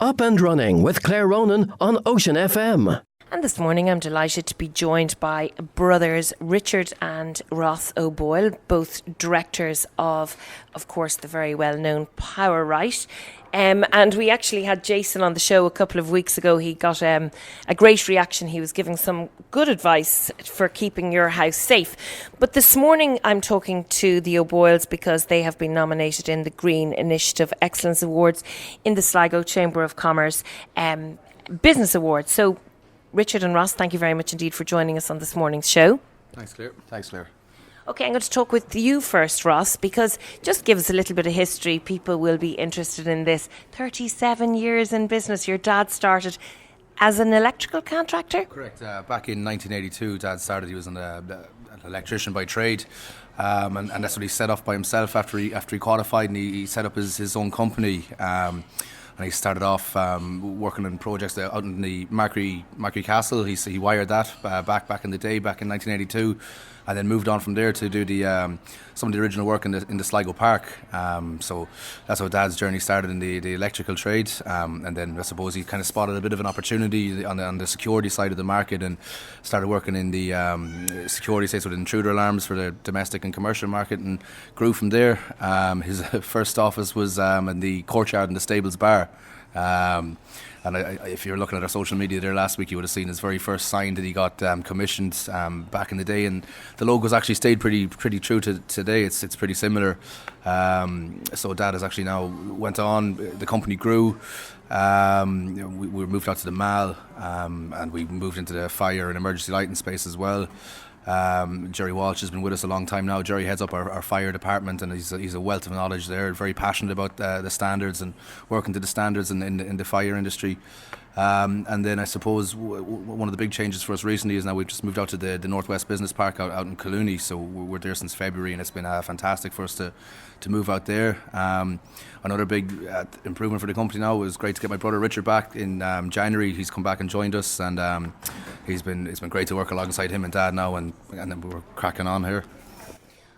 Up and Running with Claire Ronan on Ocean FM. And this morning I'm delighted to be joined by brothers Richard and Ross O'Boyle, both directors of course, the very well-known Power Right. And we actually had Jason on the show a couple of weeks ago. He got a great reaction. He was giving some good advice for keeping your house safe. But this morning I'm talking to the O'Boyles because they have been nominated in the Green Initiative Excellence Awards in the Sligo Chamber of Commerce Business Awards. So Richard and Ross, thank you very much indeed for joining us on this morning's show. Thanks, Claire. Thanks, Claire. Okay, I'm going to talk with you first, Ross, because just give us a little bit of history. People will be interested in this. 37 years in business. Your dad started as an electrical contractor? Correct. Back in 1982, Dad started. He was an electrician by trade, and that's what he set off by himself after he qualified, and he set up his own company. And he started off working on projects out in the Markry Castle. He wired that back in the day, back in 1982, and then moved on from there to do some of the original work in the Sligo Park. So that's how Dad's journey started in the electrical trade. And then I suppose he kind of spotted a bit of an opportunity on the security side of the market and started working in the security space with intruder alarms for the domestic and commercial market, and grew from there. His first office was in the courtyard in the Stables Bar. And if you're looking at our social media there last week, you would have seen his very first sign that he got commissioned back in the day, and the logo's actually stayed pretty true to today. It's pretty similar. So Dad has actually now went on. The company grew. We moved out to the Mall, and we moved into the fire and emergency lighting space as well. Jerry Walsh has been with us a long time now. Jerry heads up our fire department, and he's a wealth of knowledge there, very passionate about the standards and working to the standards in the fire industry. And then I suppose one of the big changes for us recently is now we've just moved out to the Northwest Business Park out in Collooney, so we're there since February, and it's been fantastic for us to move out there. Another big improvement for the company now. It was great to get my brother Richard back in January. He's come back and joined us, and it's been great to work alongside him and Dad now, and then we're cracking on here.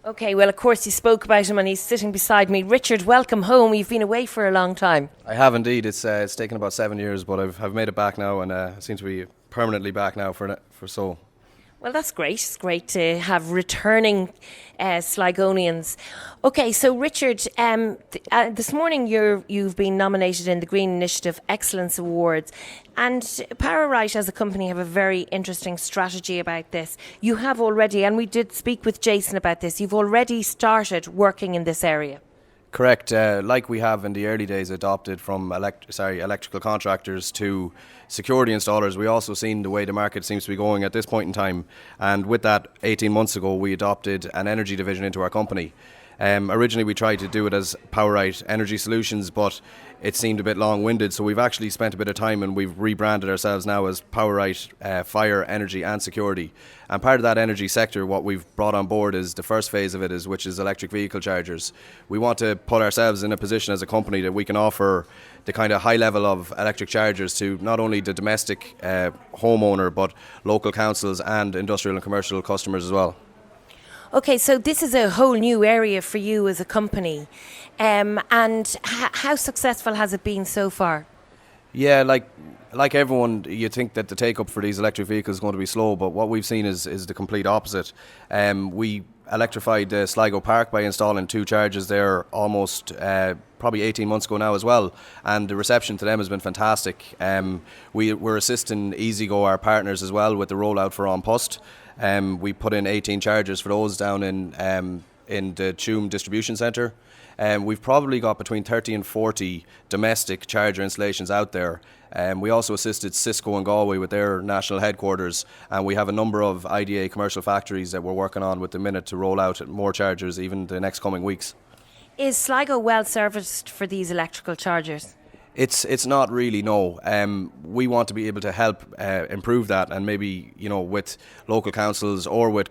Okay, well, of course, you spoke about him and he's sitting beside me. Richard, welcome home. You've been away for a long time. I have indeed. It's taken about 7 years, but I've made it back now, and I seem to be permanently back now for so. Well, that's great. It's great to have returning Sligonians. Okay, so Richard, this morning you've been nominated in the Green Initiative Excellence Awards, and Power Right as a company have a very interesting strategy about this. You have already, and we did speak with Jason about this, you've already started working in this area. Correct. Like we have in the early days adopted from electrical contractors to security installers, we also seen the way the market seems to be going at this point in time. And with that, 18 months ago, we adopted an energy division into our company. Originally, we tried to do it as Power Right Energy Solutions, but it seemed a bit long-winded, so we've actually spent a bit of time and we've rebranded ourselves now as Power Right Fire, Energy and Security. And part of that energy sector, what we've brought on board is the first phase of it, which is electric vehicle chargers. We want to put ourselves in a position as a company that we can offer the kind of high level of electric chargers to not only the domestic homeowner, but local councils and industrial and commercial customers as well. Okay, so this is a whole new area for you as a company. And how successful has it been so far? Yeah, like everyone, you think that the take-up for these electric vehicles is going to be slow, but what we've seen is the complete opposite. We electrified the Sligo Park by installing 2 chargers there almost probably 18 months ago now as well, and the reception to them has been fantastic. We're assisting EasyGo, our partners, as well with the rollout for On Post. We put in 18 chargers for those down in the Tuam distribution centre. We've probably got between 30 and 40 domestic charger installations out there. We also assisted Cisco and Galway with their national headquarters, and we have a number of IDA commercial factories that we're working on with the minute to roll out more chargers even the next coming weeks. Is Sligo well serviced for these electrical chargers? It's not really, no. We want to be able to help improve that, and maybe, with local councils or with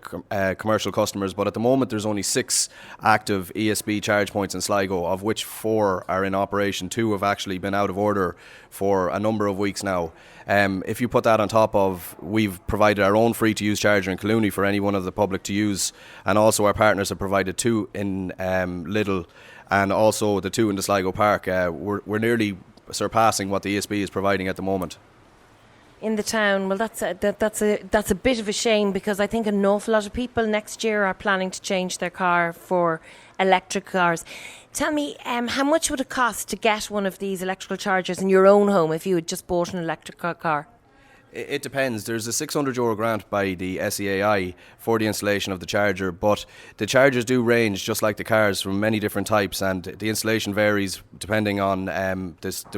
commercial customers. But at the moment, there's only 6 active ESB charge points in Sligo, of which 4 are in operation. 2 have actually been out of order for a number of weeks now. If you put that on top of, we've provided our own free-to-use charger in Collooney for anyone of the public to use, and also our partners have provided 2 in Lidl, and also the 2 in the Sligo Park. We're nearly surpassing what the ESB is providing at the moment. In the town, well, that's a bit of a shame, because I think an awful lot of people next year are planning to change their car for electric cars. Tell me, how much would it cost to get one of these electrical chargers in your own home if you had just bought an electric car? It depends. There's a €600 grant by the SEAI for the installation of the charger, but the chargers do range, just like the cars, from many different types, and the installation varies depending on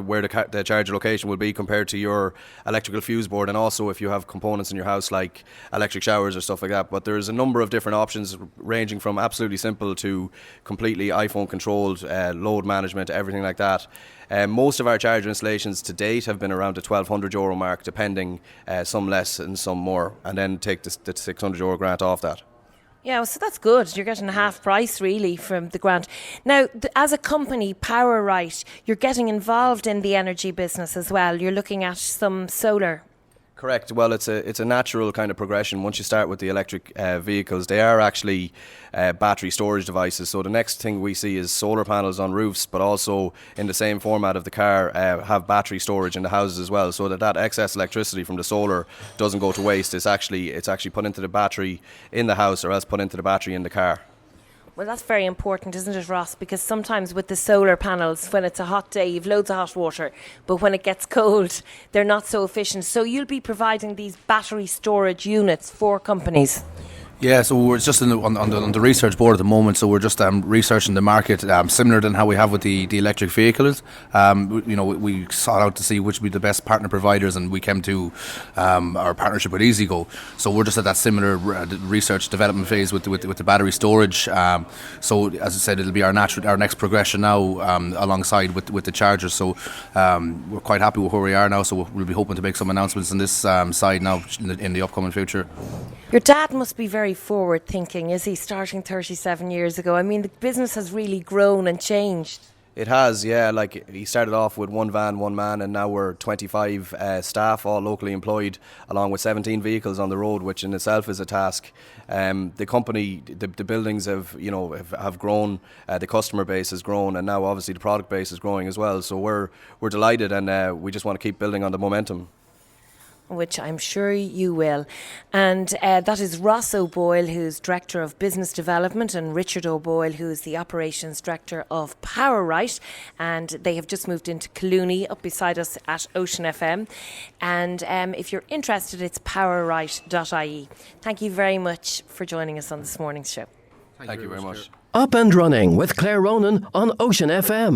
where the charger location will be compared to your electrical fuse board, and also if you have components in your house like electric showers or stuff like that. But there's a number of different options, ranging from absolutely simple to completely iPhone controlled, load management, everything like that. Most of our charger installations to date have been around the €1,200 mark, depending, some less and some more, and then take the €600 grant off that. Yeah, so that's good. You're getting a half price, really, from the grant. Now, as a company, PowerRight, you're getting involved in the energy business as well. You're looking at some solar. Correct. Well, it's a natural kind of progression. Once you start with the electric vehicles, they are actually battery storage devices. So the next thing we see is solar panels on roofs, but also in the same format of the car, have battery storage in the houses as well, so that excess electricity from the solar doesn't go to waste. It's actually put into the battery in the house, or else put into the battery in the car. Well, that's very important, isn't it, Ross? Because sometimes with the solar panels, when it's a hot day, you've loads of hot water, but when it gets cold, they're not so efficient. So you'll be providing these battery storage units for companies. Yeah, so we're just on the research board at the moment, so we're just researching the market, similar than how we have with the electric vehicles. We sought out to see which would be the best partner providers, and we came to our partnership with EasyGo. So we're just at that similar research development phase with the battery storage. So as I said, it'll be our next progression now, alongside with the chargers. So we're quite happy with where we are now. So we'll be hoping to make some announcements on this side now in the upcoming future. Your dad must be very forward thinking, is he, starting 37 years ago? I mean, the business has really grown and changed. It has, yeah. Like, he started off with one van, one man, and now we're 25 staff, all locally employed, along with 17 vehicles on the road, which in itself is a task. The company, the buildings have grown, the customer base has grown, and now obviously the product base is growing as well. So we're delighted, and we just want to keep building on the momentum. Which I'm sure you will. And that is Ross O'Boyle, who's Director of Business Development, and Richard O'Boyle, who's the Operations Director of PowerRight. And they have just moved into Collooney, up beside us at Ocean FM. And if you're interested, it's powerright.ie. Thank you very much for joining us on this morning's show. Thank you very much. Up and Running with Claire Ronan on Ocean FM.